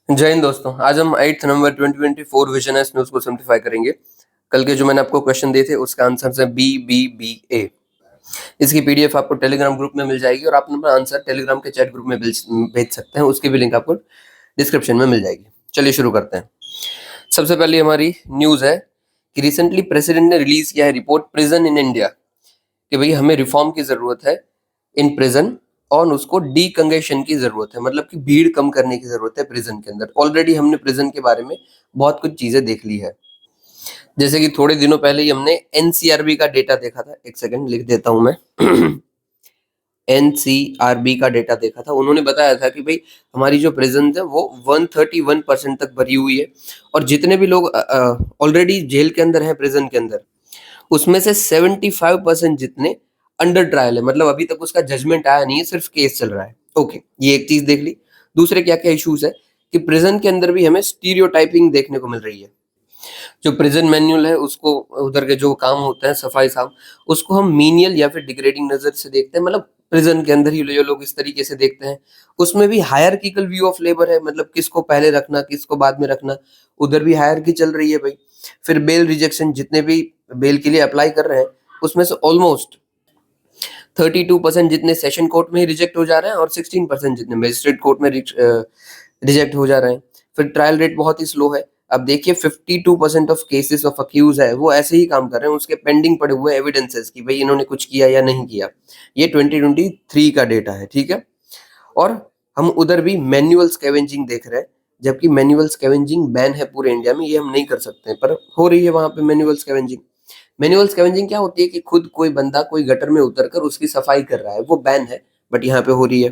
जय हिंद दोस्तों। आज हम 8 नवंबर 2024 विजन एस न्यूज को सिंप्लीफाई करेंगे। कल के जो मैंने आपको क्वेश्चन दिए थे उसका आंसर है बी। इसकी पीडीएफ आपको टेलीग्राम ग्रुप में मिल जाएगी और आप अपना आंसर टेलीग्राम के चैट ग्रुप में भेज सकते हैं। उसकी भी लिंक आपको डिस्क्रिप्शन में मिल जाएगी। चलिए शुरू करते हैं। सबसे पहले हमारी न्यूज है कि रिसेंटली प्रेसिडेंट ने रिलीज किया है रिपोर्ट प्रिजन इन इंडिया कि भाई हमें रिफॉर्म की जरूरत है इन प्रिजन और उसको डीकंजेशन की जरूरत है, मतलब कि भीड़ कम करने की जरूरत है प्रिजन के अंदर। ऑलरेडी हमने प्रिजन के बारे में बहुत कुछ चीजें देख ली है। जैसे कि थोड़े दिनों पहले ही हमने एनसीआरबी का डेटा देखा था। एक सेकंड लिख देता हूं मैं। एनसीआरबी का डेटा देखा था। उन्होंने बताया था कि भाई हमारी जो प्रिजन है वो 131% तक भरी हुई है और जितने भी लोग ऑलरेडी जेल के अंदर हैं प्रिजन के अंदर, उसमें से 75% जितने अंडर ट्रायल है, मतलब अभी तक उसका जजमेंट आया नहीं है, सिर्फ केस चल रहा है। ओके, ये एक चीज देख ली। दूसरे क्या क्या इश्यूज है कि प्रिजन के अंदर भी हमें स्टीरियोटाइपिंग देखने को मिल रही है। जो प्रिजन मैनुअल है उसको, उधर के जो काम होते हैं सफाई साहब, उसको हम मीनियल या फिर डिग्रेडिंग नजर से देखते हैं। मतलब प्रिजन के अंदर ही ये लोग इस तरीके से देखते हैं। उसमें भी हायरकीकल व्यू ऑफ लेबर है, मतलब किसको पहले रखना किसको बाद में रखना, उधर भी हायरकी चल रही है भाई। फिर बेल रिजेक्शन, जितने भी बेल के लिए अप्लाई कर रहे हैं उसमें से ऑलमोस्ट 32% जितने सेशन कोर्ट में ही रिजेक्ट हो जा रहे हैं और 16% जितने मजिस्ट्रेट कोर्ट में रिजेक्ट हो जा रहे हैं। फिर ट्रायल रेट बहुत ही स्लो है। अब देखिए 52% ऑफ केसेस ऑफ अक्यूज है वो ऐसे ही काम कर रहे हैं, उसके पेंडिंग पड़े हुए एविडेंसेस कि भाई इन्होंने कुछ किया या नहीं किया। ये 2023 का डेटा है, ठीक है। और हम उधर भी मैनुअल स्कैवेंजिंग देख रहे हैं, जबकि मैनुअल स्कैवेंजिंग बैन है पूरे इंडिया में, ये हम नहीं कर सकते पर हो रही है वहां पे मैनुअल स्कैवेंजिंग। मैनुअल स्कैवेंजिंग क्या होती है कि खुद कोई बंदा कोई गटर में उतरकर उसकी सफाई कर रहा है, वो बैन है, बट यहाँ पे हो रही है।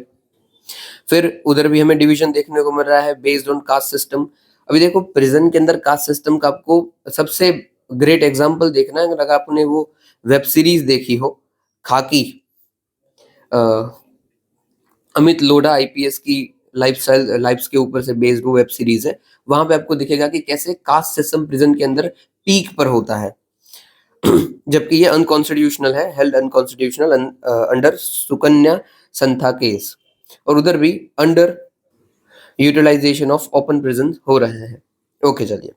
फिर उधर भी हमें डिवीजन देखने को मिल रहा है बेस्ड ऑन कास्ट सिस्टम। अभी देखो प्रिजन के अंदर कास्ट सिस्टम का आपको सबसे ग्रेट एग्जांपल देखना है, अगर आपने वो वेब सीरीज देखी हो खाकी, अमित लोढ़ा आईपीएस की लाइफ्स के ऊपर से बेस्ड वो वेब सीरीज है। वहां पे आपको दिखेगा कि कैसे कास्ट सिस्टम प्रिजन के अंदर पीक पर होता है। जबकि ये अनकॉन्स्टिट्यूशनल है, held unconstitutional under Sukanya Santha case. और उधर भी under utilization of open prison हो रहे हैं। ओके चलिए,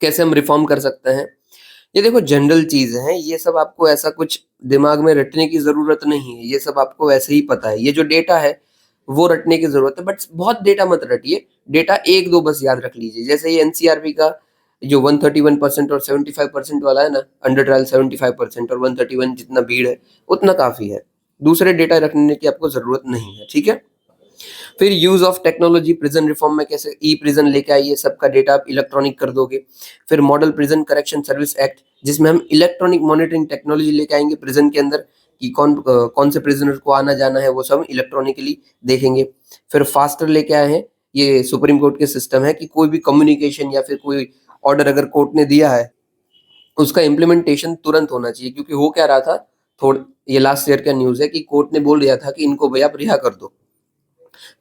कैसे हम रिफॉर्म कर सकते हैं। ये देखो जनरल चीज है, ये सब आपको ऐसा कुछ दिमाग में रटने की जरूरत नहीं है, ये सब आपको वैसे ही पता है। ये जो डेटा है वो रटने की जरूरत है, बट बहुत डेटा मत रटिए। डेटा एक दो बस याद रख लीजिए। जैसे ये एनसीआरबी का जो 131% और 75% वाला है ना, अंडर ट्रायल 75% और 131 जितना भीड़ है उतना काफी है। दूसरे डेटा रखने की आपको जरूरत नहीं है, ठीक है। फिर use of technology prison reform में कैसे ई प्रिजन लेके आइए, सबका डेटा आप इलेक्ट्रॉनिक कर दोगे। फिर model prison correction service act, जिसमें हम इलेक्ट्रॉनिक मॉनिटरिंग टेक्नोलॉजी लेके आएंगे प्रिजन के अंदर कि कौन से प्रिजनर को आना जाना है वो सब इलेक्ट्रॉनिकली देखेंगे। फिर फास्टर लेके आए हैं, ये सुप्रीम कोर्ट के सिस्टम है कि कोई भी कम्युनिकेशन या फिर कोई ऑर्डर अगर कोर्ट ने दिया है उसका इम्प्लीमेंटेशन तुरंत होना चाहिए। क्योंकि हो क्या रहा था, थोड़ा ये लास्ट ईयर का न्यूज है कि कोर्ट ने बोल दिया था कि इनको भैया आप रिहा कर दो,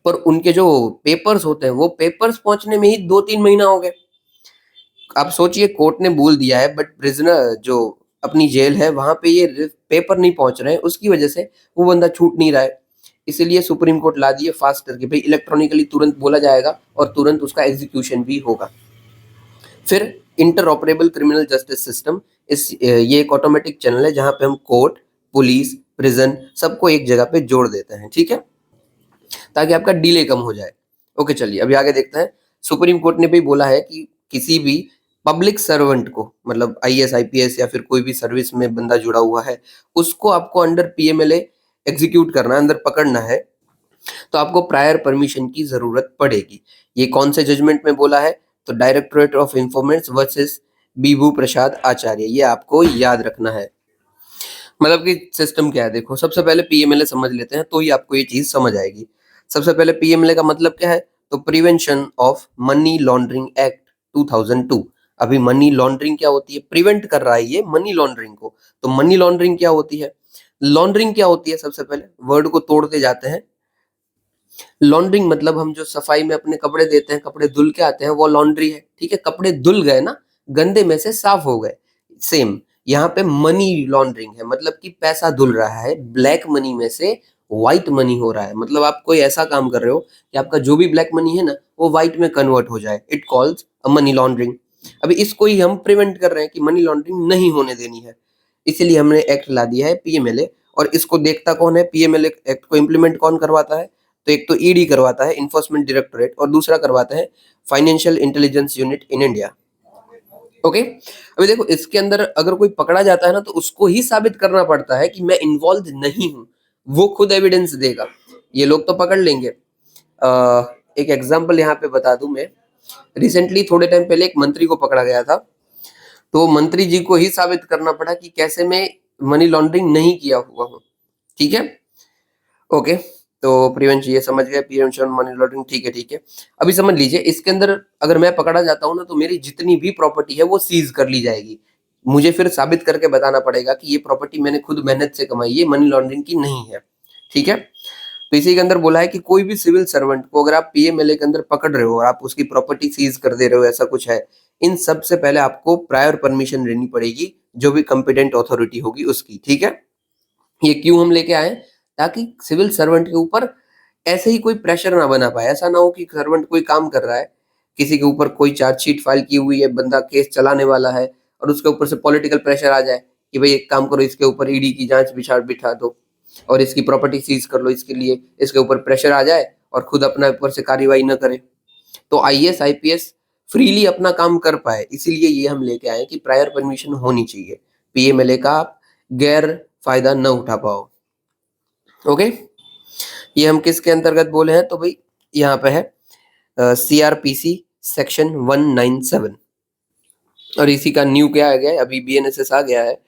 पर उनके जो पेपर्स होते हैं वो पेपर्स पहुंचने में ही 2-3 महीना हो गए। आप सोचिए कोर्ट ने बोल दिया है बट प्रिजनर जो अपनी जेल है वहां पे ये पेपर नहीं पहुंच रहे हैं, उसकी वजह से वो बंदा छूट नहीं रहा है। इसीलिए सुप्रीम कोर्ट ला दिए फास्ट करके, भाई इलेक्ट्रॉनिकली तुरंत बोला जाएगा और तुरंत उसका एग्जीक्यूशन भी होगा। फिर inter operable criminal justice system, ये एक ऑटोमेटिक चैनल है जहां पे हम कोर्ट, पुलिस, प्रिजन सबको एक जगह पे जोड़ देते हैं, ठीक है, ताकि आपका डिले कम हो जाए। ओके चलिए अभी आगे देखते हैं। सुप्रीम कोर्ट ने भी बोला है कि किसी भी पब्लिक सर्वेंट को, मतलब आईएएस आईपीएस या फिर कोई भी सर्विस में बंदा जुड़ा हुआ है, उसको आपको अंडर पीएमएलए एग्जीक्यूट करना है, अंदर पकड़ना है, तो आपको प्रायर परमिशन की जरूरत पड़ेगी। ये कौन से जजमेंट में बोला है, तो directorate of इंफॉर्मेंस versus बीभू Prasad Acharya, ये आपको याद रखना है। मतलब कि सिस्टम क्या है देखो, सबसे पहले पीएमएलए समझ लेते हैं तो ही आपको ये चीज समझ आएगी। सबसे पहले पीएमएलए का मतलब क्या है, तो prevention of money laundering act 2002। अभी मनी लॉन्ड्रिंग क्या होती है, प्रिवेंट कर रहा है ये मनी लॉन्ड्रिंग को। तो मनी लॉन्ड्रिंग क्या होती है, लॉन्ड्रिंग क्या होती है, सबसे पहले वर्ड को तोड़ते जाते हैं। लॉन्ड्रिंग मतलब हम जो सफाई में अपने कपड़े देते हैं, कपड़े धुल के आते हैं, वो लॉन्ड्री है, ठीक है। कपड़े धुल गए ना, गंदे में से साफ हो गए, सेम यहाँ पे मनी लॉन्ड्रिंग है, मतलब कि पैसा धुल रहा है, ब्लैक मनी में से व्हाइट मनी हो रहा है, मतलब आप कोई ऐसा काम कर रहे हो कि आपका जो भी ब्लैक मनी है ना वो व्हाइट में कन्वर्ट हो जाए, it calls a money laundering. अभी इसको ही हम प्रिवेंट कर रहे हैं कि मनी लॉन्ड्रिंग नहीं होने देनी है, इसीलिए हमने एक्ट ला दिया है पीएमएलए। और इसको देखता कौन है, पीएमएलए एक्ट को इम्प्लीमेंट कौन करवाता है, तो एक तो ईडी करवाता है, इन्फोर्समेंट डायरेक्टोरेट, और दूसरा करवाता है financial intelligence unit in India. Okay, अभी देखो इसके अंदर अगर कोई पकड़ा जाता है ना तो उसको ही साबित करना पड़ता है कि मैं इन्वॉल्व नहीं हूं, वो खुद एविडेंस देगा। ये लोग तो पकड़ लेंगे। एक एग्जांपल यहाँ पे बता दूं मैं, रिसेंटली थोड़े टाइम पहले एक मंत्री को पकड़ा गया था, तो मंत्री जी को ही साबित करना पड़ा कि कैसे मैं मनी लॉन्ड्रिंग नहीं किया हुआ हूँ। ठीक है, ओके, तो प्रिवेंशन ये समझ गए, प्रिवेंशन मनी लॉन्ड्रिंग, ठीक है ठीक है। अभी समझ लीजिए इसके अंदर अगर मैं पकड़ा जाता हूँ ना तो मेरी जितनी भी प्रॉपर्टी है वो सीज कर ली जाएगी, मुझे फिर साबित करके बताना पड़ेगा कि ये प्रॉपर्टी मैंने खुद मेहनत से कमाई, ये मनी लॉन्ड्रिंग की नहीं है। ठीक है, तो इसी के अंदर बोला है कि कोई भी सिविल सर्वेंट को अगर आप पीएमएलए के अंदर पकड़ रहे हो और आप उसकी प्रॉपर्टी सीज कर दे रहे हो, ऐसा कुछ है, इन सबसे पहले आपको प्रायर परमिशन लेनी पड़ेगी, जो भी कंपिटेंट अथॉरिटी होगी उसकी। ठीक है, ये क्यों हम लेके आए, ताकि सिविल सर्वेंट के ऊपर ऐसे ही कोई प्रेशर ना बना पाए। ऐसा ना हो कि सर्वेंट कोई काम कर रहा है, किसी के ऊपर कोई चार्जशीट फाइल की हुई है, बंदा केस चलाने वाला है, और उसके ऊपर से पॉलिटिकल प्रेशर आ जाए कि भाई एक काम करो, इसके ऊपर ईडी की जांच बिठा बिठा दो और इसकी प्रॉपर्टी सीज कर लो, इसके लिए इसके ऊपर प्रेशर आ जाए और खुद अपना ऊपर से कार्रवाई न करे, तो आईएएस आईपीएस फ्रीली अपना काम कर पाए। इसीलिए ये हम लेके आए कि प्रायर परमिशन होनी चाहिए, पीएमएलए का आप गैर फायदा न उठा पाओ। ओके, ये हम किसके अंतर्गत बोले हैं, तो भाई यहाँ पे है सीआरपीसी सेक्शन 197, और इसी का न्यू क्या आ गया है, अभी बीएनएसएस आ गया है,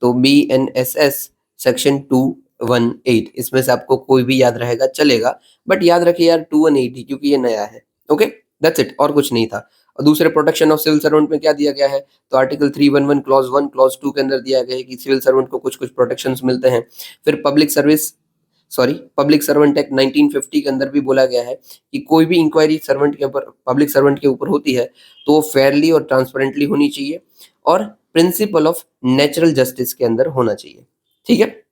तो बीएनएसएस सेक्शन 218, इसमें से आपको कोई भी याद रहेगा चलेगा, बट याद रखिए यार 218 ही, क्योंकि ये नया है। ओके, दैट्स इट, और कुछ नहीं था। और दूसरे प्रोटेक्शन ऑफ सिविल सर्वेंट में क्या दिया गया है, तो आर्टिकल 311 क्लॉज 1 क्लॉज 2 के अंदर दिया गया है कि सिविल सर्वेंट को कुछ कुछ प्रोटेक्शंस मिलते हैं। फिर पब्लिक सर्वेंट एक्ट 1950 के अंदर भी बोला गया है कि कोई भी इंक्वायरी सर्वेंट के ऊपर, पब्लिक सर्वेंट के ऊपर होती है तो वो फेयरली और ट्रांसपेरेंटली होनी चाहिए, और प्रिंसिपल ऑफ नेचुरल जस्टिस के अंदर होना चाहिए। ठीक है,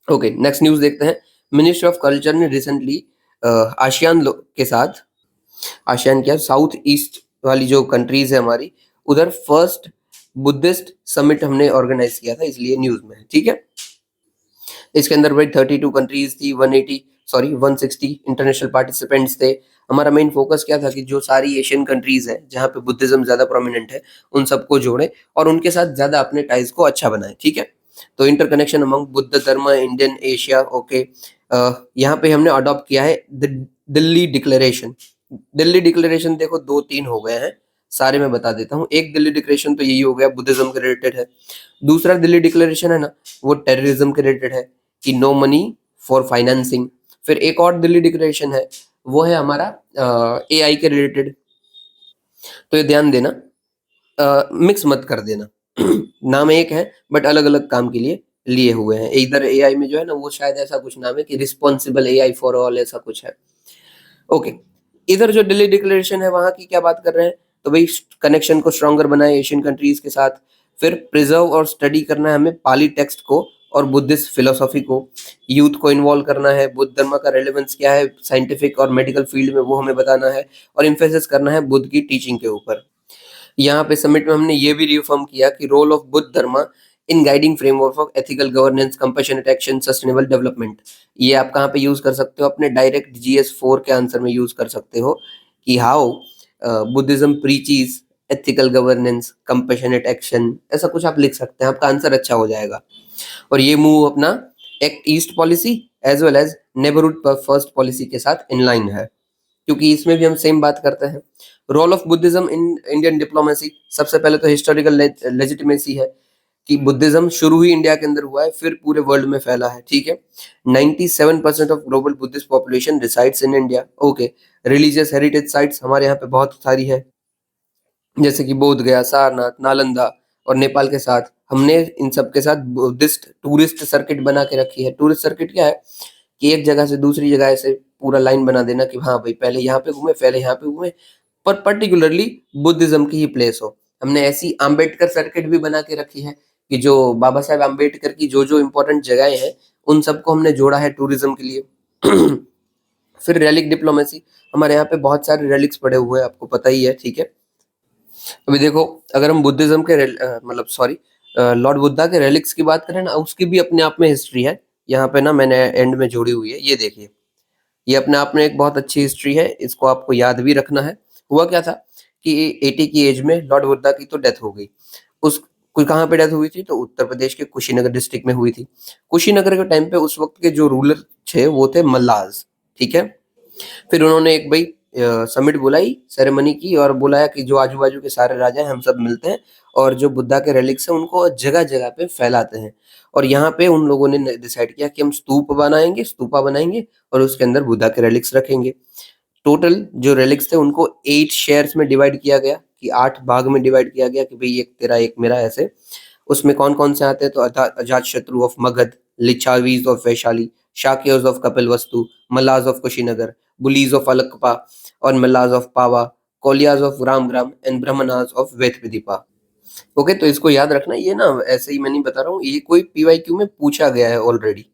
ओके, नेक्स्ट न्यूज देखते हैं। मिनिस्ट्री ऑफ कल्चर ने रिसेंटली आसियान के साथ, आसियान क्या, साउथ ईस्ट वाली जो कंट्रीज है हमारी, उधर फर्स्ट बुद्धिस्ट समिट हमने ऑर्गेनाइज किया था, इसलिए न्यूज में है। ठीक है, इसके अंदर भाई 32 कंट्रीज थी, 160 इंटरनेशनल पार्टिसिपेंट्स थे। हमारा मेन फोकस क्या था कि जो सारी एशियन कंट्रीज है जहाँ पे बुद्धिज्म ज्यादा प्रोमिनेंट है, उन सबको जोड़े और उनके साथ ज्यादा अपने टाइज को अच्छा बनाए। ठीक है, तो इंटरकनेक्शन अमंग बुद्ध धर्म इंडियन एशिया। ओके, यहाँ पे हमने अडॉप्ट किया है दिल्ली डिक्लेरेशन। दिल्ली डिक्लेरेशन देखो दो तीन हो गए हैं, सारे मैं बता देता हूँ। एक दिल्ली डिक्लेरेशन तो यही हो गया, बुद्धिज्म के रिलेटेड है। दूसरा दिल्ली डिक्लेरेशन है ना, वो टेररिज्म के रिलेटेड है कि नो मनी फॉर फाइनेंसिंग। फिर एक और दिल्ली डिक्लेरेशन है, वो है हमारा एआई के रिलेटेड। तो ये ध्यान देना, मिक्स मत कर देना नाम एक है बट अलग अलग काम के लिए लिए हुए हैं। इधर एआई में जो है ना वो शायद ऐसा कुछ नाम है कि रिस्पॉन्सिबल एआई फॉर ऑल, ऐसा कुछ है। ओके, इधर जो दिल्ली डिक्लेरेशन है वहां की क्या बात कर रहे हैं, तो भाई कनेक्शन को स्ट्रॉन्गर बनाए एशियन कंट्रीज के साथ। फिर प्रिजर्व और स्टडी करना है हमें पाली टेक्स्ट को और बुद्धिस्ट फिलोसॉफी को। यूथ को इन्वॉल्व करना है, बुद्ध धर्म का रेलेवेंस क्या है साइंटिफिक और मेडिकल फील्ड में वो हमें बताना है, और इम्फेसिस करना है बुद्ध की टीचिंग के ऊपर। यहाँ पे समिट में हमने ये भी रिफॉर्म किया कि रोल ऑफ बुद्ध धर्म इन guiding framework of ethical governance, compassionate action, sustainable development. ये आप कहाँ पे यूज कर सकते हो, अपने डायरेक्ट GS4 के आंसर में यूज कर सकते हो कि how Buddhism preaches ethical governance, compassionate action, ऐसा कुछ आप लिख सकते हैं, आपका आंसर अच्छा हो जाएगा। और ये मूव अपना act east policy as well as neighbourhood first policy के साथ इनलाइन है, क्योंकि इसमें भी हम सेम बात करते हैं। Role of Buddhism in Indian diplomacy, सबसे पहले तो हिस्टोरिकल लेजिटिमेसी है कि बुद्धिज्म शुरू ही इंडिया के अंदर हुआ है, फिर पूरे वर्ल्ड में फैला है। ठीक है, 97% of global Buddhist population resides in India. Okay, religious heritage sites हमारे यहाँ पे बहुत सारी है, जैसे कि बोध गया, सारनाथ, नालंदा, और नेपाल के साथ हमने इन सब के साथ बुद्धिस्ट टूरिस्ट सर्किट बना के रखी है। टूरिस्ट सर्किट क्या है कि एक जगह से दूसरी जगह ऐसे पूरा लाइन बना देना कि हाँ भाई पहले यहाँ पे घूमे, पहले यहाँ पे घूमे, पर पर्टिकुलरली बुद्धिज्म की ही प्लेस हो। हमने ऐसी आम्बेडकर सर्किट भी बना के रखी है कि जो बाबा साहेब आम्बेडकर की जो जो इम्पोर्टेंट जगहें हैं उन सबको हमने जोड़ा है टूरिज्म के लिए। फिर रेलिक डिप्लोमेसी, हमारे यहाँ पे बहुत सारे रेलिक्स पड़े हुए हैं, आपको पता ही है, ठीक है। अभी देखो, अगर हम बुद्धिज्म के मतलब सॉरी, लॉर्ड बुद्धा के रेलिक्स की बात करें ना, उसकी भी अपने आप में हिस्ट्री है। यहाँ पे ना मैंने एंड में जोड़ी हुई है, ये देखिए। ये अपने आप में एक बहुत अच्छी हिस्ट्री है, इसको आपको याद भी रखना है। हुआ क्या था कि 80 की एज में लॉर्ड बुद्धा की तो डेथ हो गई। उस कोई कहाँ पे डेथ हुई थी, तो उत्तर प्रदेश के कुशीनगर डिस्ट्रिक्ट में हुई थी। कुशीनगर के टाइम पे उस वक्त के जो रूलर थे वो थे मल्लाज, ठीक है। फिर उन्होंने एक भाई समिट बुलाई, सेरेमनी की, और बुलाया कि जो आजू बाजू के सारे राजा हैं हम सब मिलते हैं, और जो बुद्धा के रेलिक्स हैं उनको जगह जगह पे फैलाते हैं। और यहाँ पे उन लोगों ने डिसाइड किया कि हम स्तूपा बनाएंगे और उसके अंदर बुद्धा के रेलिक्स रखेंगे। टोटल जो रेलिक्स थे उनको 8 शेयर्स में डिवाइड किया गया, कि 8 भाग में डिवाइड किया गया, कि भाई एक तेरा एक मेरा, ऐसे। उसमें कौन कौन से आते हैं, तो Ajatashatru of Magadh, Licchavis of Vaishali, Shakyas of Kapilavastu, Mallas of Kushinagar, Bulis of Allakappa, और Mallas of Pava, Koliyas of Ramagrama, and Brahmanas of Vethadipa. Okay, तो इसको याद रखना, ये ना ऐसे ही मैं नहीं बता रहा हूँ, ये कोई पीवाईक्यू में पूछा गया है ऑलरेडी।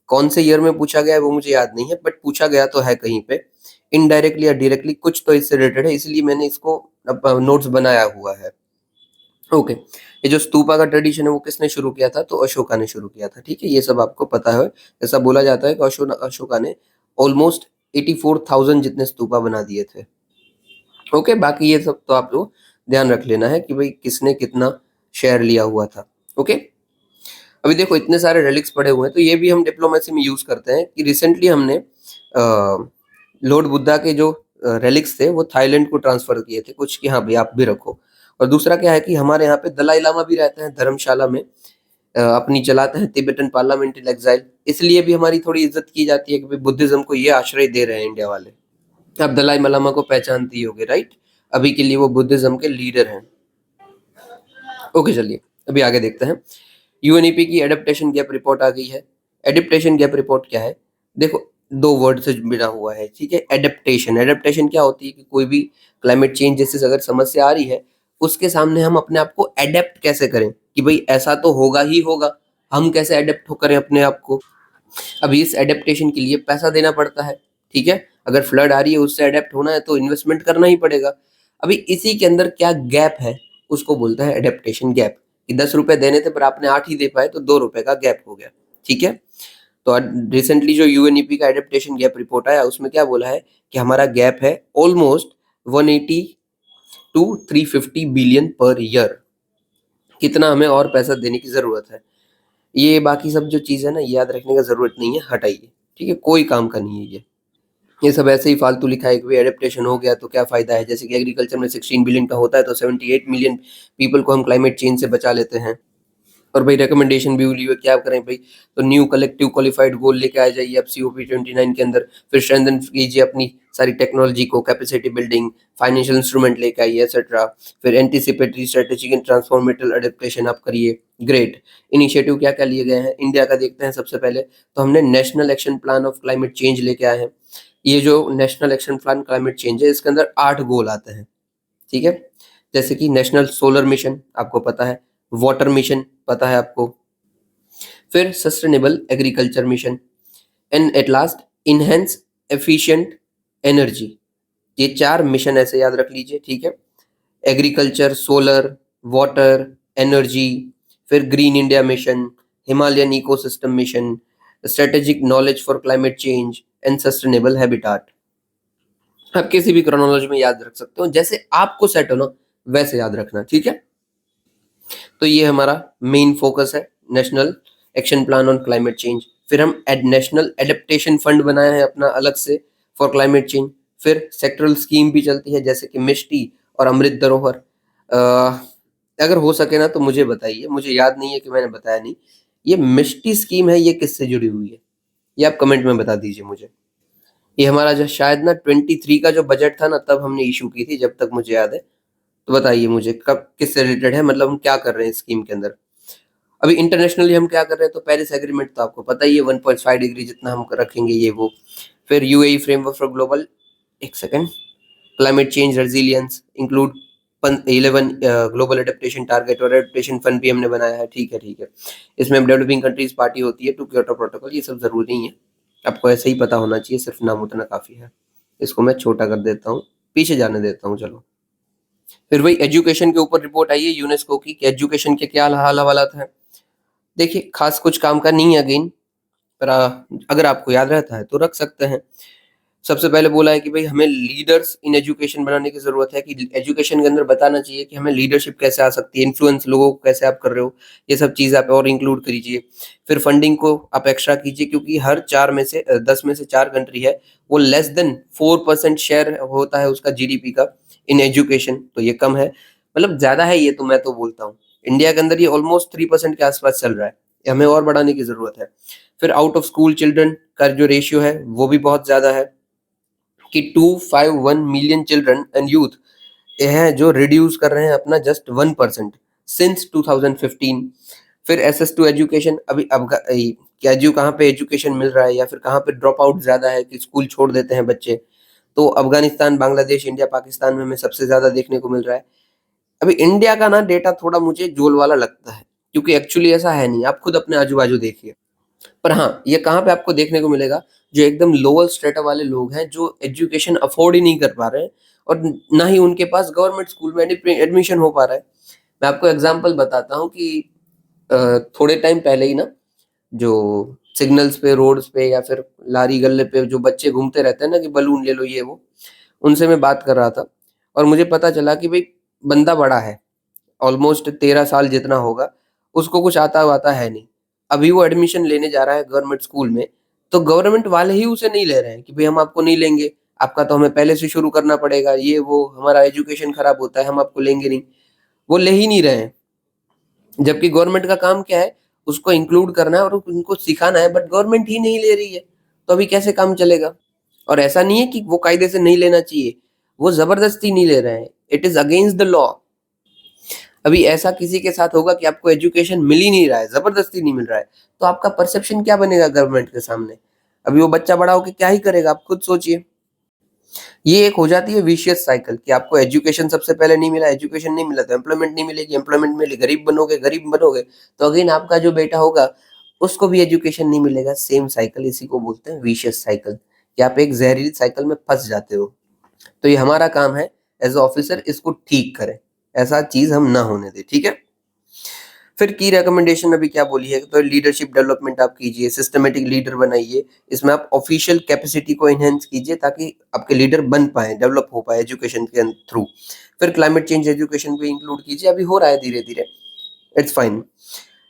कौन से ईयर में पूछा गया है वो मुझे याद नहीं है, बट पूछा गया तो है कहीं पे, इनडायरेक्टली या डायरेक्टली कुछ तो इससे रिलेटेड है, इसलिए मैंने इसको नोट्स बनाया हुआ है। ओके, ये जो स्तूपा का ट्रेडिशन है वो किसने शुरू किया था, तो अशोका ने शुरू किया था, ठीक है। ये सब आपको पता है। ऐसा बोला जाता है कि अशोका ने ऑलमोस्ट 84,000 जितने स्तूपा बना दिए थे। ओके, बाकी ये सब तो आप लोग ध्यान रख लेना है कि भाई किसने कितना शेयर लिया हुआ था। ओके, अभी देखो इतने सारे रेलिक्स पड़े हुए हैं, तो ये भी हम डिप्लोमेसी में यूज करते हैं। कि रिसेंटली हमने लॉर्ड बुद्धा के जो रेलिक्स थे वो थाईलैंड को ट्रांसफर किए थे कुछ, कि हाँ भाई आप भी रखो। और दूसरा क्या है कि हमारे यहाँ पे दलाई लामा भी रहते हैं धर्मशाला में, अपनी चलाते हैं तिब्बतन पार्लियामेंट्री एग्जाइल, इसलिए भी हमारी थोड़ी इज्जत की जाती है कि भाई बुद्धिज्म को ये आश्रय दे रहे हैं इंडिया वाले। आप दलाई लामा को पहचानती होगे, राइट। अभी के लिए वो बुद्धिज्म के लीडर हैं। ओके, चलिए अभी आगे देखते हैं। यूएनईपी की एडेप्टेशन गैप रिपोर्ट आ गई है। एडेप्टेशन गैप रिपोर्ट क्या है, देखो दो वर्ड से बना हुआ है, ठीक है। एडेप्टेशन, एडेप्टेशन क्या होती है कि कोई भी क्लाइमेट चेंज जैसे अगर समस्या आ रही है, उसके सामने हम अपने आप को एडेप्ट कैसे करें, कि भाई ऐसा तो होगा ही होगा, हम कैसे एडेप्ट करें अपने आप को। अभी इस एडेप्टेशन के लिए पैसा देना पड़ता है, ठीक है। अगर फ्लड आ रही है उससे एडेप्ट होना है तो इन्वेस्टमेंट करना ही पड़ेगा। अभी इसी के अंदर क्या गैप है, उसको बोलता है एडेप्टेशन गैप। कि 10 रुपए देने थे पर आपने 8 ही दे पाए, तो 2 रुपए का गैप हो गया, ठीक है। तो रिसेंटली जो यूएनईपी का एडेप्टेशन गैप रिपोर्ट आया, उसमें क्या बोला है कि हमारा गैप है almost 180 to 350 billion per year. कितना हमें और पैसा देने की जरूरत है। ये बाकी सब जो चीज़ है ना, ये याद रखने का जरूरत नहीं है, हटाइए, ठीक है, कोई काम का नहीं है ये सब ऐसे ही फालतू लिखा है कि एडेप्टेशन हो गया तो क्या फायदा है। जैसे कि एग्रीकल्चर में 16 बिलियन का होता है, तो 78 मिलियन पीपल को हम क्लाइमेट चेंज से बचा लेते हैं। और भाई रिकमेंडेशन भी हुई है, क्या करें भाई, तो न्यू कलेक्टिव क्वालिफाइड गोल लेके आ जाइए अब COP29 के अंदर। फिर स्ट्रेंथन कीजिए अपनी सारी टेक्नोलॉजी को, कैपेसिटी बिल्डिंग, फाइनेंशियल इंस्ट्रूमेंट लेके आइए, एक्सेट्रा। फिर anticipatory strategic and transformative adaptation आप करिए। ग्रेट इनिशिएटिव क्या क्या लिए गए हैं इंडिया का, देखते हैं। सबसे पहले तो हमने national action plan of climate change लेके आए हैं। ये जो national action plan climate change है, इसके अंदर 8 गोल आते हैं, ठीक है। जैसे कि नेशनल सोलर मिशन आपको पता है, वाटर मिशन पता है आपको, फिर sustainable agriculture mission, and at last enhance efficient energy. ये 4 मिशन ऐसे याद रख लीजिए, ठीक है। एग्रीकल्चर, सोलर, वाटर, एनर्जी, फिर green India mission, Himalayan ecosystem mission, strategic knowledge for climate change, and sustainable habitat. आप किसी भी क्रोनोलॉजी में याद रख सकते हो, जैसे आपको सेट हो ना वैसे याद रखना, ठीक है। तो ये हमारा मेन फोकस है, national action plan on climate change. फिर हम नेशनल एडेप्टेशन फंड बनाया है अपना अलग से फॉर क्लाइमेट चेंज। फिर सेक्टरल स्कीम भी चलती है, जैसे कि मिष्टी और अमृत धरोहर। अगर हो सके ना तो मुझे बताइए, मुझे याद नहीं है कि मैंने बताया नहीं। ये मिष्टी स्कीम है, ये किससे जुड़ी हुई है, ये आप कमेंट में बता दीजिए मुझे। ये हमारा जो शायद ना 23 का जो बजट था ना, तब हमने इशू की थी, जब तक मुझे याद है। तो बताइए मुझे कब, किससे रिलेटेड है, मतलब हम क्या कर रहे हैं स्कीम के अंदर। अभी इंटरनेशनली हम क्या कर रहे हैं, तो पेरिस एग्रीमेंट तो आपको पता ही है, 1.5 डिग्री जितना हम रखेंगे ये वो। फिर यूएई फ्रेमवर्क फॉर ग्लोबल, एक second, climate change resilience include 11 global adaptation target और एडेप्टेशन फंड भी हमने बनाया है। ठीक है, ठीक है। इसमें डेवलपिंग कंट्रीज पार्टी होती है टू क्योटो प्रोटोकॉल। ये सब जरूरी नहीं है, आपको ऐसे ही पता होना चाहिए, सिर्फ नाम उतना काफी है। इसको मैं छोटा कर देता हूँ, पीछे जाने देता हूँ। चलो, फिर वही एजुकेशन के ऊपर रिपोर्ट आई है यूनेस्को की कि एजुकेशन के क्या हाल हवालात हैं। देखिए, खास कुछ काम का नहीं है अगेन, पर अगर आपको याद रहता है तो रख सकते हैं। सबसे पहले बोला है कि भाई हमें लीडर्स इन एजुकेशन बनाने की जरूरत है, कि एजुकेशन के अंदर बताना चाहिए कि हमें लीडरशिप कैसे आ सकती है, इन्फ्लुएंस लोगों को कैसे आप कर रहे हो, ये सब चीज़ आप और इंक्लूड करिए। फिर फंडिंग को आप एक्स्ट्रा कीजिए, क्योंकि हर 4 में से 10 में से 4 कंट्री है, वो लेस देन 4% शेयर होता है उसका जीडीपी का इन एजुकेशन, तो ये कम है। मतलब ज़्यादा है ये, तो मैं तो बोलता हूँ इंडिया के अंदर ये ऑलमोस्ट 3% के आसपास चल रहा है, ये हमें और बढ़ाने की ज़रूरत है। फिर आउट ऑफ स्कूल चिल्ड्रन का जो रेशियो है वो भी बहुत ज़्यादा है, कि 251 मिलियन चिल्ड्रन एंड यूथ ये हैं जो रिड्यूस कर रहे हैं अपना जस्ट 1% सिंस 2015। फिर एसेस टू एजुकेशन, अभी अब क्या जो कहाँ पे एजुकेशन मिल रहा है या फिर कहाँ पे ड्रॉप आउट ज्यादा है कि स्कूल छोड़ देते हैं बच्चे, तो अफगानिस्तान, बांग्लादेश, इंडिया, पाकिस्तान में हमें सबसे ज्यादा देखने को मिल रहा है। अभी इंडिया का ना डेटा थोड़ा मुझे जोल वाला लगता है, क्योंकि एक्चुअली ऐसा है नहीं, आप खुद अपने आजू बाजू देखिए। पर हाँ, ये कहाँ पे आपको देखने को मिलेगा, जो एकदम लोअर स्ट्रेटा वाले लोग हैं, जो एजुकेशन अफोर्ड ही नहीं कर पा रहे हैं, और ना ही उनके पास गवर्नमेंट स्कूल में एडमिशन हो पा रहा है। मैं आपको एग्जांपल बताता हूँ कि थोड़े टाइम पहले ही ना, जो सिग्नल्स पे, रोड्स पे या फिर लारी गल्ले पे जो बच्चे घूमते रहते हैं ना कि बलून ले लो ये वो, उनसे मैं बात कर रहा था, और मुझे पता चला कि भाई बंदा बड़ा है, ऑलमोस्ट 13 साल जितना होगा, उसको कुछ आता वाता है नहीं। अभी वो एडमिशन लेने जा रहा है गवर्नमेंट स्कूल में, तो गवर्नमेंट वाले ही उसे नहीं ले रहे हैं कि भाई हम आपको नहीं लेंगे, आपका तो हमें पहले से शुरू करना पड़ेगा, ये वो हमारा एजुकेशन खराब होता है, हम आपको लेंगे नहीं। वो ले ही नहीं रहे हैं, जबकि गवर्नमेंट का काम क्या है, उसको इंक्लूड करना है और उनको सिखाना है, बट गवर्नमेंट ही नहीं ले रही है, तो अभी कैसे काम चलेगा। और ऐसा नहीं है कि वो कायदे से नहीं लेना चाहिए, वो जबरदस्ती नहीं ले रहे हैं, it is against the law. अभी ऐसा किसी के साथ होगा कि आपको एजुकेशन मिल ही नहीं रहा है, जबरदस्ती नहीं मिल रहा है, तो आपका परसेप्शन क्या बनेगा गवर्नमेंट के सामने। अभी वो बच्चा बड़ा होकर क्या ही करेगा, आप खुद सोचिए। ये एक हो जाती है विशियस साइकिल, कि आपको एजुकेशन सबसे पहले नहीं मिला, एजुकेशन नहीं मिला तो एम्प्लॉयमेंट नहीं मिलेगी, एम्प्लॉयमेंट मिली गरीब बनोगे, तो अगेन आपका जो बेटा होगा उसको भी एजुकेशन नहीं मिलेगा, सेम साइकिल। इसी को बोलते हैं विशियस साइकिल, कि आप एक जहरीली साइकिल में फंस जाते हो। तो ये हमारा काम है एज ऑफिसर, इसको ठीक करें, ऐसा चीज हम ना होने दें, ठीक है। फिर की रिकमेंडेशन अभी क्या बोली है, तो लीडरशिप डेवलपमेंट आप कीजिए, सिस्टमेटिक लीडर बनाइए, इसमें आप ऑफिशियल कैपेसिटी को एनहेंस कीजिए ताकि आपके लीडर बन पाए, डेवलप हो पाए एजुकेशन के थ्रू। फिर क्लाइमेट चेंज एजुकेशन को इंक्लूड कीजिए, अभी हो रहा है धीरे धीरे, इट्स फाइन।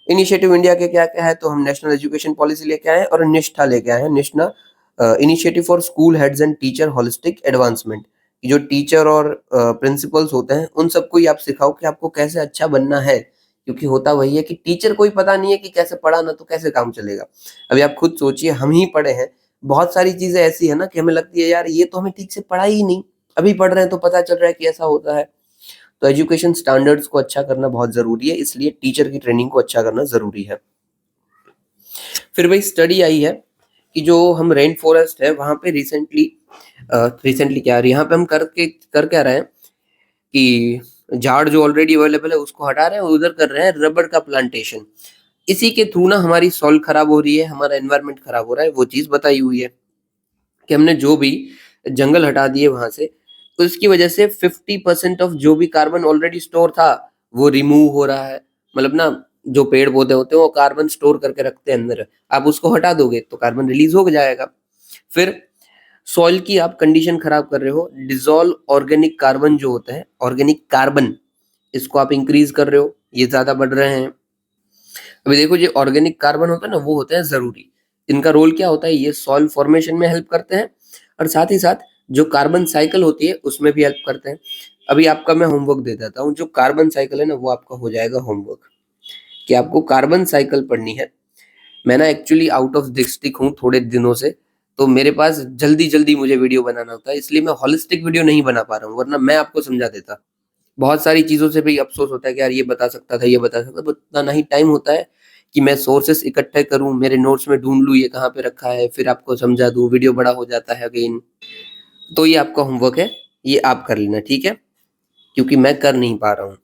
इनिशिएटिव इंडिया के क्या क्या है, तो हम नेशनल एजुकेशन पॉलिसी लेके आए हैं और निष्ठा लेके आए हैं, निष्ठा initiative for school heads and teacher holistic advancement. जो टीचर और प्रिंसिपल्स होते हैं उन सबको ही आप सिखाओ कि आपको कैसे अच्छा बनना है, क्योंकि होता वही है कि टीचर कोई पता नहीं है कि कैसे पढ़ाना, तो कैसे काम चलेगा। अभी आप खुद सोचिए, हम ही पढ़े हैं, बहुत सारी चीजें ऐसी है ना कि हमें लगती है यार ये तो हमें ठीक से पढ़ा ही नहीं, अभी पढ़ रहे हैं तो पता चल रहा है कि ऐसा होता है। तो एजुकेशन स्टैंडर्ड्स को अच्छा करना बहुत जरूरी है, इसलिए टीचर की ट्रेनिंग को अच्छा करना जरूरी है। फिर वही स्टडी आई है कि जो हम रेन फॉरेस्ट है वहां पे रिसेंटली क्या यहाँ पे हम कर क्या रहे हैं कि झाड़ जो ऑलरेडी अवेलेबल है उसको हटा रहे हैं, उधर कर रहे हैं रबर का प्लांटेशन। इसी के थ्रू ना हमारी सॉइल खराब हो रही है, हमारा एनवायरनमेंट खराब हो रहा है, वो चीज बताई हुई है कि हमने जो भी जंगल हटा दिए वहां से, तो इसकी वजह से 50% ऑफ जो भी कार्बन ऑलरेडी स्टोर था वो रिमूव हो रहा है। मतलब ना, जो पेड़ पौधे होते हैं वो कार्बन स्टोर करके रखते हैं अंदर, आप उसको हटा दोगे तो कार्बन रिलीज हो जाएगा। फिर सॉइल की आप कंडीशन खराब कर रहे हो, डिजोल्व ऑर्गेनिक कार्बन जो होता है, ऑर्गेनिक कार्बन, इसको आप इंक्रीज कर रहे हो, ये ज्यादा बढ़ रहे हैं। अभी देखो, जो ऑर्गेनिक कार्बन होता है ना, वो होते हैं जरूरी। इनका रोल क्या होता है, ये सॉइल फॉर्मेशन में हेल्प करते हैं, और साथ ही साथ जो कार्बन साइकिल होती है उसमें भी हेल्प करते हैं। अभी आपका मैं होमवर्क दे देता हूँ, जो कार्बन साइकिल है ना वो आपका हो जाएगा होमवर्क, कि आपको कार्बन साइकिल पढ़नी है। मैं ना एक्चुअली आउट ऑफ डिस्ट्रिक्ट हूँ थोड़े दिनों से, तो मेरे पास जल्दी जल्दी मुझे वीडियो बनाना होता है, इसलिए मैं होलिस्टिक वीडियो नहीं बना पा रहा हूँ, वरना मैं आपको समझा देता। बहुत सारी चीज़ों से भी अफ़सोस होता है कि यार ये बता सकता था, ये बता सकता था, उतना नहीं टाइम होता है कि मैं सोर्सेस इकट्ठे करूँ, मेरे नोट्स में ढूँढ लूँ ये कहाँ पे रखा है, फिर आपको समझा दूँ, वीडियो बड़ा हो जाता है अगेन। तो ये आपका होमवर्क है, ये आप कर लेना, ठीक है? क्योंकि मैं कर नहीं पा रहा हूँ।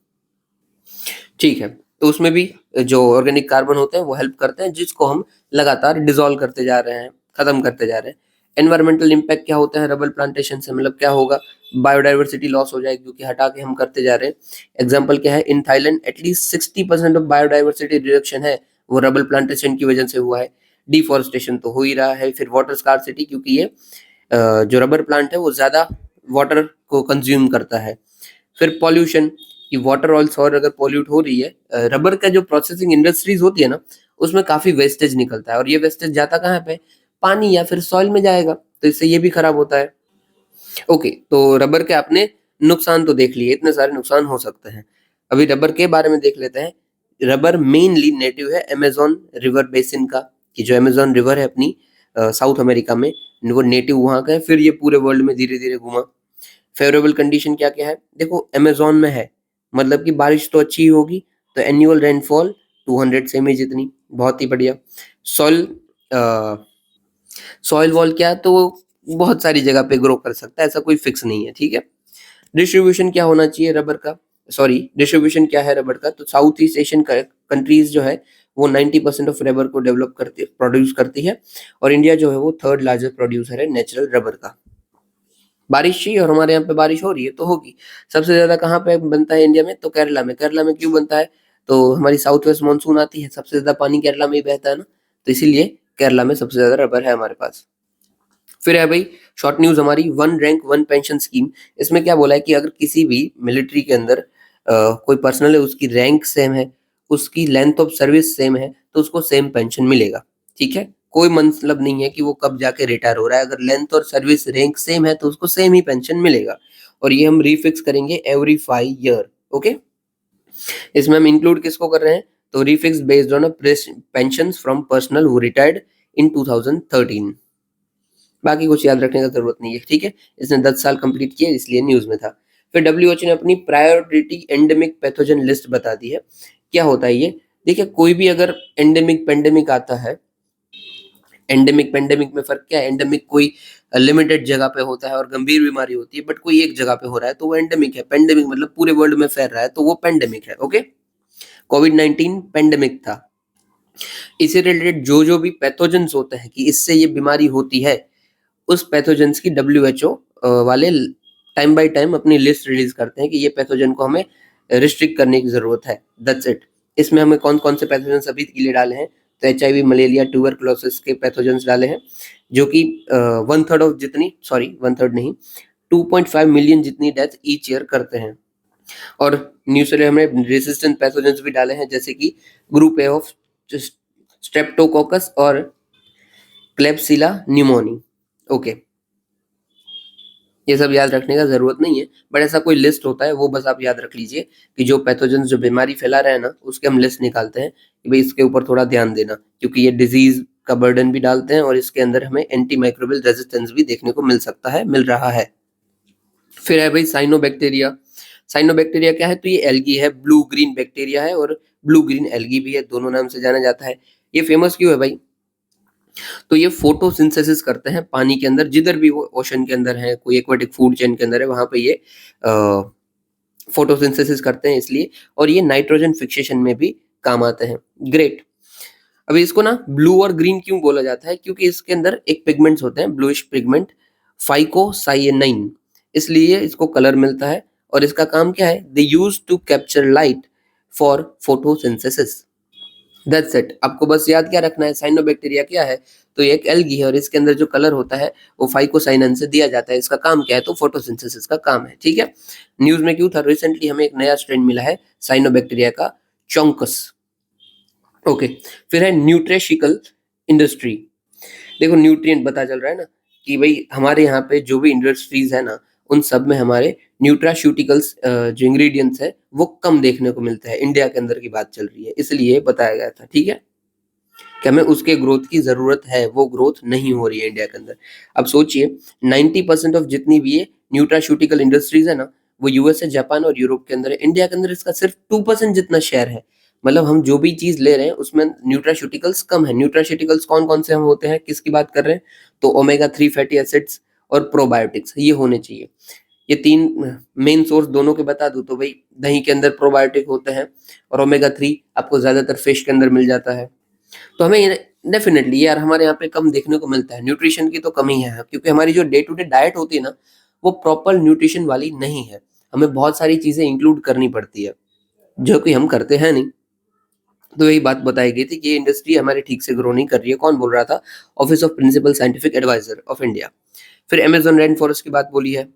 ठीक है, तो उसमें भी जो ऑर्गेनिक कार्बन होते हैं वो हेल्प करते हैं, जिसको हम लगातार डिसॉल्व करते जा रहे हैं, खत्म करते जा रहे हैं। एनवायरमेंटल इम्पैक्ट क्या होता है रबर प्लांटेशन से, मतलब क्या होगा, बायोडाइवर्सिटी लॉस हो जाएगी क्योंकि हटा के हम करते जा रहे हैं। एग्जाम्पल क्या है, in Thailand at least 60% of biodiversity reduction है वो रबर प्लांटेशन की वजह से हुआ है। डिफॉरेस्टेशन तो हो ही रहा है, फिर वाटर स्कार्सिटी, क्योंकि ये जो रबर प्लांट है वो ज्यादा वाटर को कंज्यूम करता है। फिर पॉल्यूशन, कि वाटर और सॉइल अगर पॉल्यूट हो रही है, रबर का जो प्रोसेसिंग इंडस्ट्रीज होती है ना, उसमें काफी वेस्टेज निकलता है, और ये वेस्टेज जाता कहाँ पे, पानी या फिर सॉइल में जाएगा, तो इससे ये भी खराब होता है। ओके, तो रबर के आपने नुकसान तो देख लिए, इतने सारे नुकसान हो सकते हैं। अभी रबर के बारे में देख लेते हैं। रबर मेनली नेटिव है अमेजोन रिवर बेसिन का, कि जो अमेजोन रिवर है अपनी साउथ अमेरिका में, वो नेटिव वहां का है, फिर ये पूरे वर्ल्ड में धीरे धीरे घुमा। फेवरेबल कंडीशन क्या क्या है, देखो अमेजोन में है, मतलब कि बारिश तो अच्छी ही होगी, तो एनुअल रेनफॉल 200 सेमी जितनी, बहुत ही बढ़िया। सॉइल सॉइल वॉल क्या है, तो वो बहुत सारी जगह पे ग्रो कर सकता है, ऐसा कोई फिक्स नहीं है, ठीक है। डिस्ट्रीब्यूशन क्या होना चाहिए रबर का, सॉरी डिस्ट्रीब्यूशन क्या है रबर का, तो साउथ ईस्ट एशियन कंट्रीज जो है वो 90% ऑफ रबर को डेवलप करती प्रोड्यूस करती है, और इंडिया जो है वो थर्ड लार्जेस्ट प्रोड्यूसर है नेचुरल रबर का। बारिश चाहिए और हमारे यहाँ पे बारिश हो रही है तो होगी। सबसे ज्यादा कहाँ पे बनता है इंडिया में, तो केरला में। केरला में क्यों बनता है, तो हमारी साउथ वेस्ट मानसून आती है, सबसे ज्यादा पानी केरला में ही बहता है ना, तो इसीलिए केरला में सबसे ज्यादा रबर है हमारे पास। फिर है भाई शॉर्ट न्यूज हमारी, one rank one pension scheme. इसमें क्या बोला है कि अगर किसी भी मिलिट्री के अंदर कोई पर्सनल है, उसकी रैंक सेम है, उसकी लेंथ ऑफ सर्विस सेम है, तो उसको सेम पेंशन मिलेगा। ठीक है, कोई मतलब नहीं है कि वो कब जाके रिटायर हो रहा है, अगर लेंथ और सर्विस रैंक सेम है तो उसको सेम ही पेंशन मिलेगा, और ये हम रिफिक्स करेंगे एवरी 5 ईयर। ओके, इसमें हम इंक्लूड किसको कर रहे हैं, तो refix based on pension from personal who retired in 2013। बाकी कुछ याद रखने का जरूरत नहीं है, ठीक है। इसने 10 साल कंप्लीट किए इसलिए न्यूज में था। फिर डब्ल्यूएचओ ने अपनी प्रायोरिटी एंडेमिक पैथोजन लिस्ट बता दी है। क्या होता है ये, देखिए कोई भी अगर एंडेमिक पेंडेमिक आता है, एंडेमिक पेंडेमिक में फर्क क्या है, एंडेमिक कोई लिमिटेड जगह पे होता है और गंभीर बीमारी होती है, बट कोई एक जगह पे हो रहा है तो वो एंडेमिक है। पेंडेमिक मतलब पूरे वर्ल्ड में फैल रहा है तो वो पेंडेमिक है। ओके, कोविड-19 पेंडेमिक था। इससे रिलेटेड जो जो भी पैथोजेंस होते हैं कि इससे ये बीमारी होती है, उस पैथोजेंस की डब्ल्यूएचओ वाले टाइम बाय टाइम अपनी लिस्ट रिलीज करते हैं कि ये पैथोजन को हमें रिस्ट्रिक्ट करने की जरूरत है। That's it. इसमें हमें कौन कौन से पैथोजेंस अभी के लिए डाले हैं, तो एचआईवी, मलेरिया, ट्यूबरकुलोसिस के पैथोजेंस डाले हैं, जो कि 1/3 ऑफ जितनी, सॉरी 1/3 नहीं, 2.5 मिलियन जितनी डेथ ईच ईयर करते हैं। और न्यूज से हमने रेसिस्टेंट पैथोजेंस भी डाले हैं, जैसे कि ग्रुप ए ऑफ स्ट्रेप्टोकोकस और क्लेब्सिला न्यूमोनी। ओके, ये सब याद रखने का जरूरत नहीं है, बट ऐसा कोई लिस्ट होता है, वो बस आप याद रख लीजिए कि जो पैथोजेंस जो बीमारी फैला रहे हैं ना, उसके हम लिस्ट निकालते हैं कि भाई इसके ऊपर थोड़ा ध्यान देना, क्योंकि ये डिजीज का बर्डन भी डालते हैं और इसके अंदर हमें एंटी माइक्रोबियल रेजिस्टेंस भी देखने को मिल सकता है, मिल रहा है। फिर है भाई साइनोबैक्टीरिया। साइनोबैक्टीरिया क्या है, तो ये एल्गी है, ब्लू ग्रीन बैक्टीरिया है और ब्लू ग्रीन एल्गी भी है, दोनों नाम से जाना जाता है। ये फेमस क्यों है भाई, तो ये फोटोसिंथेसिस करते हैं पानी के अंदर, जिधर भी वो ओशन के अंदर है, कोई एक्वाटिक फूड चेन के अंदर है, वहां पे ये फोटोसिंथेसिस करते हैं इसलिए, और ये नाइट्रोजन फिक्सेशन में भी काम आते हैं। ग्रेट। अभी इसको ना ब्लू और ग्रीन क्यों बोला जाता है, क्योंकि इसके अंदर एक पिगमेंट्स होते हैं, ब्लूइश पिगमेंट, फाइकोसाइनाइन, इसलिए इसको कलर मिलता है। और इसका काम क्या है, they use to capture light for photosynthesis. That's it. आपको बस याद क्या रखना है, साइनोबैक्टीरिया क्या है, तो ये एक एल्गी है और इसके अंदर जो कलर होता है वो फाइकोसाइनन से दिया जाता है। इसका काम क्या है, तो फोटोसिंथेसिस का काम है, ठीक है। न्यूज में क्यों था, रिसेंटली हमें एक नया स्ट्रेन मिला है साइनोबैक्टीरिया का, चौंकस। ओके, फिर है न्यूट्रेशिकल इंडस्ट्री। देखो न्यूट्रिएंट पता चल रहा है ना, कि भाई हमारे यहाँ पे जो भी इंडस्ट्रीज है ना, उन सब में हमारे न्यूट्रास्यूटिकल्स जो इंग्रेडिएंट्स है वो कम देखने को मिलता है। इंडिया के अंदर की बात चल रही है, इसलिए बताया गया था, ठीक है, कि हमें उसके ग्रोथ की जरूरत है, वो ग्रोथ नहीं हो रही है इंडिया के अंदर। अब सोचिए 90% ऑफ जितनी भी ये न्यूट्रास्यूटिकल इंडस्ट्रीज है ना, वो यूएसए, जापान और यूरोप के अंदर है। इंडिया के अंदर इसका सिर्फ 2% जितना शेयर है। मतलब हम जो भी चीज ले रहे हैं उसमें न्यूट्रास्यूटिकल्स कम है। न्यूट्रास्यूटिकल्स कौन कौन से हम होते हैं, किसकी बात कर रहे हैं, तो ओमेगा 3 फैटी एसिड्स और प्रोबायोटिक्स, ये होने चाहिए। ये 3 मेन सोर्स दोनों के बता दूँ तो भई दही के अंदर प्रोबायोटिक होते हैं और ओमेगा 3 आपको ज़्यादातर फिश के अंदर मिल जाता है। तो हमें ये डेफ़िनेटली यार हमारे यहाँ पे कम देखने को मिलता है, न्यूट्रिशन की तो कमी है क्योंकि हमारी जो डे टू डे डाइट होती है ना, वो प्रॉपर न्यूट्रिशन वाली नहीं है। हमें बहुत सारी चीज़ें इंक्लूड करनी पड़ती है, जो कि हम करते हैं नहीं। तो यही बात बताई गई थी कि ये इंडस्ट्री हमारी ठीक से ग्रो नहीं कर रही है। कौन बोल रहा था? Office of principal scientific adviser of India. फिर अमेज़न रेन फॉरेस्ट की बात बोली है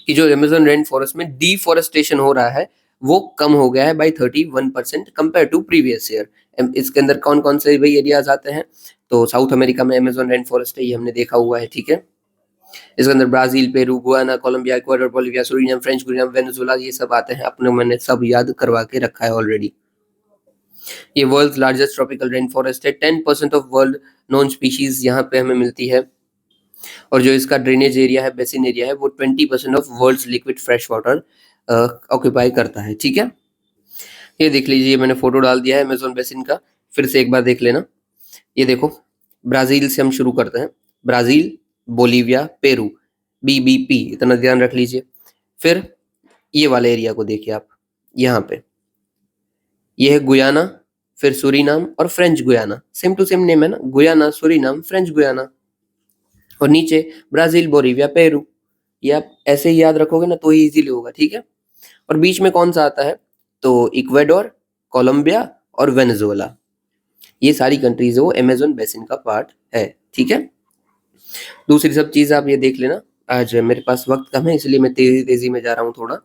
कि जो अमेज़न रेन फॉरेस्ट में डिफॉरेस्टेशन हो रहा है, वो कम हो गया है by 31% compare to previous year. इसके अंदर कौन-कौन से भई एरियाज़ आते हैं? तो साउथ अमेरिका में अमेज़न रेन फॉरेस्ट है, ये हमने देखा हुआ है, ठीक है? इसके अंदर Brazil, Peru, Guyana, Colombia, Ecuador, Bolivia, Suriname, French Guyana, Venezuela ये सब आते हैं। अपने मैंने सब याद करवा के रखा है ऑलरेडी। ये world's largest tropical rain forest है। 10% ऑफ वर्ल्ड नोन स्पीशीज यहाँ पे हमें मिलती है और जो इसका ड्रेनेज एरिया है, बेसिन एरिया है, वो 20% of world's liquid fresh water occupy करता है। ठीक है, ये देख लीजिए, मैंने फोटो डाल दिया है अमेजोन बेसिन का, फिर से एक बार देख लेना। ये देखो, ब्राजील से हम शुरू करते हैं। ब्राजील, बोलीविया, पेरू, BBP, इतना ध्यान रख लीजिए। फिर ये वाले एरिया को देखिए आप, यहाँ पे ये है गुयाना, फिर सूरीनाम और French Guyana. Same to same name है ना, गुयाना, सूरीनाम, फ्रेंच गुयाना। और नीचे ब्राजील, बोलीविया, पेरू। ये आप ऐसे ही याद रखोगे ना तो ही इजीली होगा, ठीक है। और बीच में कौन सा आता है? तो इक्वेडोर, कोलंबिया और वेनेजुएला। ये सारी कंट्रीज है वो अमेजोन बेसिन का पार्ट है, ठीक है। दूसरी सब चीज आप ये देख लेना। आज मेरे पास वक्त कम है इसलिए मैं तेजी तेजी में जा रहा हूँ थोड़ा,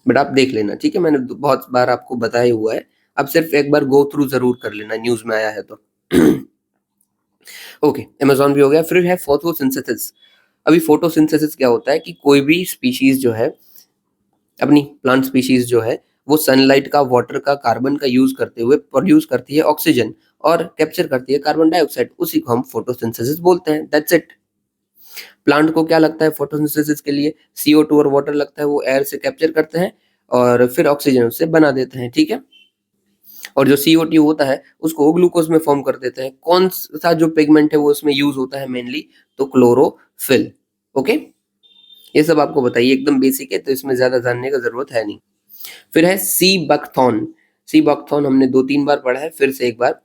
बट आप देख लेना, ठीक है। मैंने बहुत बार आपको बताया हुआ है, आप सिर्फ एक बार गो थ्रू जरूर कर लेना, न्यूज में आया है तो। ओके, अमेजोन भी हो गया। फिर है फोटोसिंथेसिस। अभी फोटोसिंथेसिस क्या होता है कि कोई भी स्पीशीज जो है, अपनी प्लांट स्पीशीज जो है, वो सनलाइट का, वाटर का, कार्बन का यूज करते हुए प्रोड्यूस करती है ऑक्सीजन और कैप्चर करती है कार्बन डाइऑक्साइड। उसी को हम फोटोसिंथेसिस बोलते हैं। That's it. प्लांट को क्या लगता है फोटोसिंथेसिस के लिए? CO2 और वाटर लगता है, वो एयर से कैप्चर करते हैं और फिर ऑक्सीजन उससे बना देते हैं, ठीक है। और जो CO2 होता है उसको वो ग्लूकोज में फॉर्म कर देते हैं। कौन सा जो पिगमेंट है वो उसमें यूज होता है मेनली? तो क्लोरोफिल। ओके, ये सब आपको बताइए, एकदम बेसिक है तो इसमें ज्यादा जानने का जरूरत है नहीं। फिर है सी बकथॉन। सी बकथॉन हमने 2-3 बार पढ़ा है, फिर से एक बार।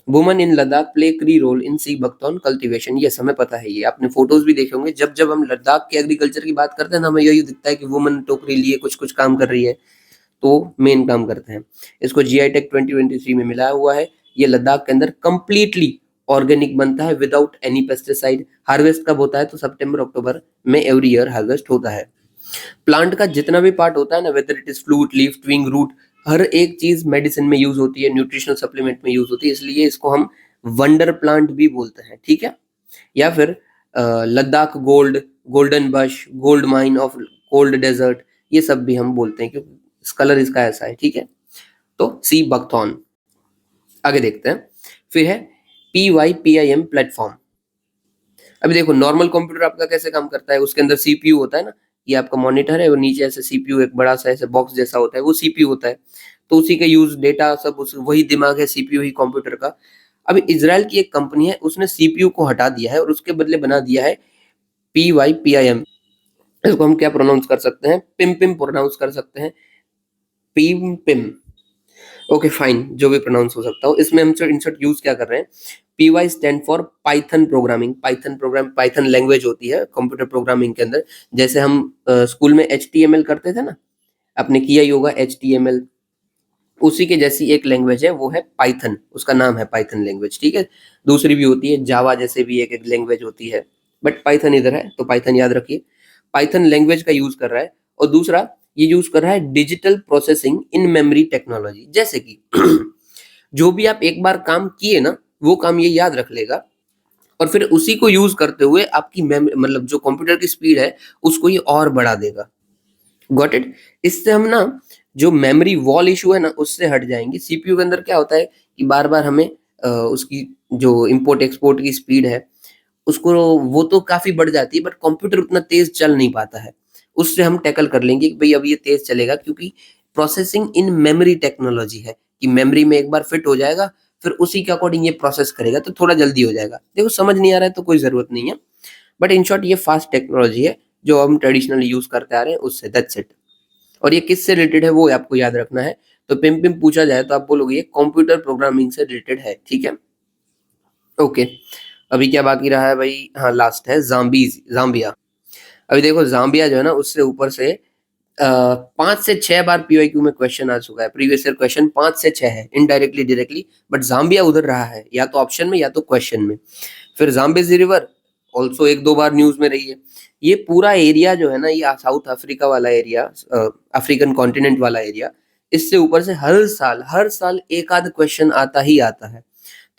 Woman in Ladakh play key role in sea buckthorn cultivation. ये हमें पता है, ये आपने फोटोज भी देखे होंगे। जब जब हम लद्दाख के एग्रीकल्चर की बात करते हैं ना, हमें यही दिखता है कि वुमन टोकरी लिए कुछ कुछ काम कर रही है, तो मेन काम करते हैं। इसको GI टेक 2023 में मिला हुआ है। ये लद्दाख के अंदर कंप्लीटली ऑर्गेनिक बनता है विदाउट एनी पेस्टिसाइड। हार्वेस्ट कब होता है? तो सितंबर अक्टूबर में एवरी ईयर हार्वेस्ट होता है। प्लांट का जितना भी पार्ट होता है ना, whether it is fruit, leaf, twig, root, हर एक चीज मेडिसिन में यूज होती है, न्यूट्रिशनल सप्लीमेंट में यूज होती है, इसलिए इसको हम वंडर प्लांट भी बोलते हैं, ठीक है। या फिर Ladakh gold, golden bush, gold mine of cold desert, ये सब भी हम बोलते हैं क्योंकि कलर इसका ऐसा है, ठीक है। तो सी बकथॉन। आगे देखते हैं। फिर है PYPIM प्लेटफॉर्म। अभी देखो, नॉर्मल कंप्यूटर आपका कैसे काम करता है? उसके अंदर CPU होता है ना, ये आपका मॉनिटर है और नीचे ऐसे CPU एक बड़ा सा ऐसे बॉक्स जैसा होता है, वो CPU होता है। तो उसी का यूज, डेटा सब उस, वही दिमाग है CPU ही कंप्यूटर का। अभी इजराइल की एक कंपनी है, उसने CPU को हटा दिया है और उसके बदले बना दिया है PYPIM। इसको हम क्या प्रोनाउंस कर सकते हैं? पिम पिम प्रोनाउंस कर सकते हैं, पिम पिम। ओके फाइन, जो भी प्रोनाउंस हो सकता हो। इसमें हम इंसर्ट यूज क्या कर रहे हैं? PY stand for Python programming. Python programme, Python language होती है कंप्यूटर प्रोग्रामिंग के अंदर। जैसे हम स्कूल में HTML करते थे ना, आपने किया ही होगा HTML, उसी के जैसी एक लैंग्वेज है, वो है पाइथन। उसका नाम है पाइथन लैंग्वेज, ठीक है। दूसरी भी होती है जावा, जैसे भी एक एक लैंग्वेज होती है, बट पाइथन इधर है तो पाइथन याद रखिए। पाइथन लैंग्वेज का यूज कर रहा है। और दूसरा ये यूज कर रहा है digital processing in memory technology. जैसे कि जो भी आप एक बार काम किए ना, वो काम ये याद रख लेगा और फिर उसी को यूज करते हुए आपकी मतलब जो कंप्यूटर की स्पीड है उसको ये और बढ़ा देगा। Got it? इससे हम ना जो मेमोरी वॉल इशू है ना, उससे हट जाएंगे। CPU के अंदर क्या होता है कि बार बार हमें उसकी जो इंपोर्ट एक्सपोर्ट की स्पीड है उसको, वो तो काफी बढ़ जाती है, बट कंप्यूटर उतना तेज चल नहीं पाता है। उससे हम टैकल कर लेंगे कि भाई अब ये तेज चलेगा, क्योंकि प्रोसेसिंग इन मेमोरी टेक्नोलॉजी है कि मेमोरी में एक बार फिट हो जाएगा, फिर उसी के अकॉर्डिंग ये प्रोसेस करेगा, तो थोड़ा जल्दी हो जाएगा। देखो समझ नहीं आ रहा है तो कोई जरूरत नहीं है, बट इन शॉर्ट ये फास्ट टेक्नोलॉजी है जो हम ट्रेडिशनली यूज करते आ रहे हैं उससे, दैट्स इट। और ये किससे रिलेटेड है वो आपको याद रखना है। तो पिम पिम पूछा जाए तो आप बोलोगे ये कंप्यूटर प्रोग्रामिंग से रिलेटेड है, ठीक है। ओके, अभी क्या बाकी रहा है भाई, हाँ लास्ट है जाम्बिया। अभी देखो जाम्बिया जो है ना उससे ऊपर से 5 से 6 बार पीवाईक्यू में क्वेश्चन आ चुका है, प्रीवियस ईयर क्वेश्चन 5 से 6 है, इनडायरेक्टली डायरेक्टली, बट जाम्बिया उधर रहा है या तो ऑप्शन में या तो क्वेश्चन में। फिर जाम्बेजी रिवर ऑल्सो 1-2 बार न्यूज में रही है। ये पूरा एरिया जो है ना, ये साउथ अफ्रीका वाला एरिया, अफ्रीकन कॉन्टिनेंट वाला एरिया, इससे ऊपर से हर साल एक आध क्वेश्चन आता ही आता है।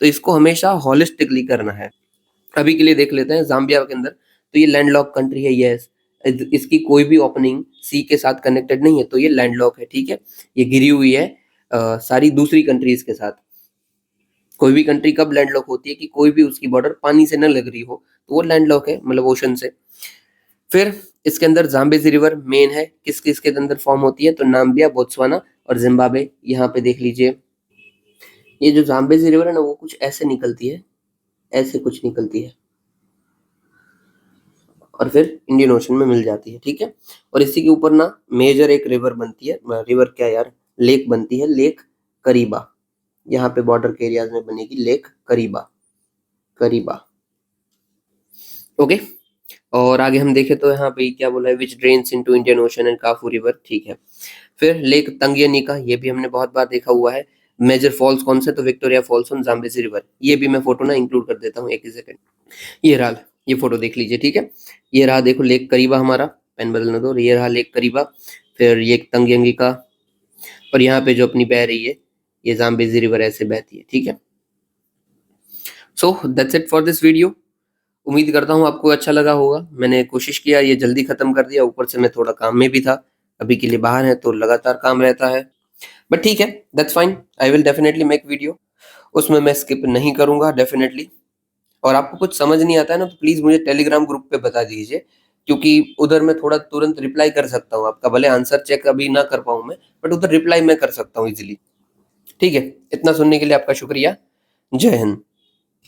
तो इसको हमेशा हॉलिस्टिकली करना है। अभी के लिए देख लेते हैं जाम्बिया के अंदर, तो ये लैंडलॉक कंट्री है, यस। इसकी कोई भी ओपनिंग सी के साथ कनेक्टेड नहीं है, तो ये लैंडलॉक है, ठीक है। ये घिरी हुई है सारी दूसरी कंट्रीज के साथ। कोई भी कंट्री कब लैंडलॉक होती है कि कोई भी उसकी बॉर्डर पानी से न लग रही हो, तो वो लैंडलॉक है, मतलब ओशन से। फिर इसके अंदर जाम्बेजी रिवर मेन है, किस किस के अंदर फॉर्म होती है, तो नाम्बिया, बोत्सवाना और जिम्बाब्वे। यहाँ पे देख लीजिए, ये जो जाम्बेजी रिवर है ना वो कुछ ऐसे निकलती है, ऐसे कुछ निकलती है और फिर इंडियन ओशन में मिल जाती है, ठीक है। और इसी के ऊपर ना मेजर एक रिवर बनती है, रिवर क्या यार, लेक बनती है, लेक करीबा। यहाँ पे बॉर्डर के एरियाज में बनेगी लेक करीबा, करीबा। ओके, और आगे हम देखें तो यहाँ पे क्या बोला है, which drains into Indian Ocean and Kafue river, ठीक है। फिर लेक तंगियानिका, ये भी हमने बहुत बार देखा हुआ है। मेजर फॉल्स कौन से, तो Victoria falls on Zambezi river. ये भी मैं फोटो ना इंक्लूड कर देता हूँ, एक ही सेकंड। ये रहा, ये फोटो देख लीजिए, ठीक है। ये रहा देखो लेक करीबा, हमारा पेन बदलना दो, ये रहा लेक करीबा। फिर ये तंगियानिका, और यहाँ पे जो अपनी बह रही है ये जाम्बेजी रिवर ऐसे बहती है, ठीक है। So that's it for this video. उम्मीद करता हूँ आपको अच्छा लगा होगा। मैंने कोशिश किया ये जल्दी खत्म कर दिया, ऊपर से मैं थोड़ा काम में भी था, अभी के लिए बाहर है तो लगातार काम रहता है, बट ठीक है, that's fine. I will definitely make video, उसमें मैं स्किप नहीं करूंगा डेफिनेटली। और आपको कुछ समझ नहीं आता है ना तो प्लीज मुझे टेलीग्राम ग्रुप पे बता दीजिए, क्योंकि उधर मैं थोड़ा तुरंत रिप्लाई कर सकता हूँ आपका, भले आंसर चेक अभी ना कर पाऊँ मैं, बट उधर रिप्लाई मैं कर सकता हूँ इजीली। ठीक है, इतना सुनने के लिए आपका शुक्रिया। जय हिंद।